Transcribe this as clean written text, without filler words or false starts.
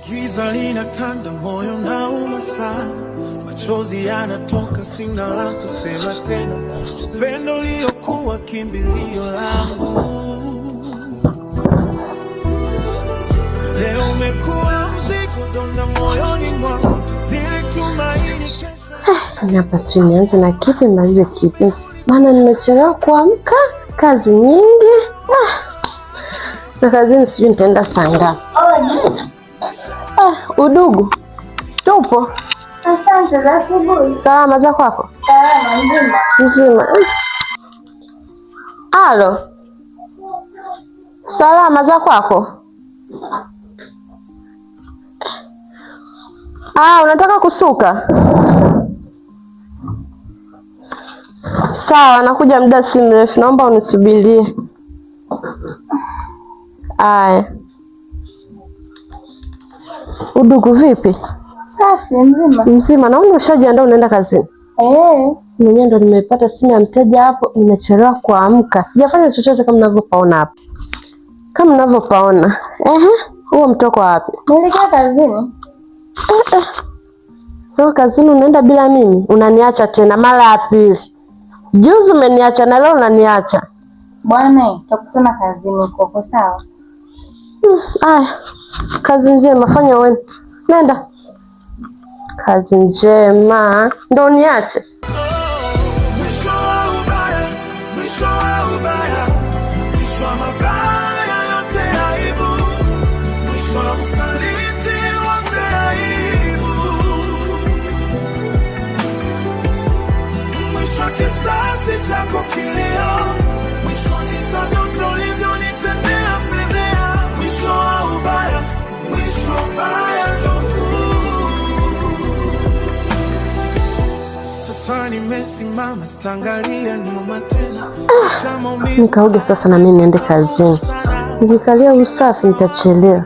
Giza linatanda, moyo nauma sana, machozi yanatoka, sina la kusema tena. Upendo uliokuwa kimbilio langu leo umekuwa mzigo, donda moyoni mwangu. Nilitumaini kesho. Hapa si nianze na kipi malize kipi, maana nimechelewa kuamka, kazi nyingi. Na kazini sijui nitaenda saa ngapi. Udugu tupo. Asante za asubuhi. Salama za kwako? Salama nzima. Halo. Salama za kwako? Unataka kusuka? Sawa, nakuja muda si mrefu, naomba unisubirie. Aya. Udugu vipi? Safi, mzima. Mzima. Naona ushajiandaa unaenda kazini. Mwenyewe ndo nimepata simu ya mteja hapo, nimechelewa kuamka. Sijafanya chochote kama mnavyopaona hapo. Kama mnavyopaona. Huo mtoko wapi? Nilikuwa kazini. Wewe kazini unaenda bila mimi? Unaniacha tena mara ya pili. Juzi umeniacha na leo unaniacha. Bwana, tutakutana kazini, uko sawa? Aya. Kazi njema, fanya wewe. Nenda. Kazi njema. Ndio uniache. Mwisho wa ubaya, mwisho wa ubaya, mwisho wa mabaya yote aibu, mwisho wa usaliti wote aibu, mwisho wa kisasi chako kilio, mwisho wa kisa vyote ulivyonitendea fedhea, mwisho wa ubaya, mwisho wa ubaya ndo sasa nimesimama, sitangalia nyuma tena. Nikaoge sasa na mimi niende kazini. Nikikalia usafi nitachelewa.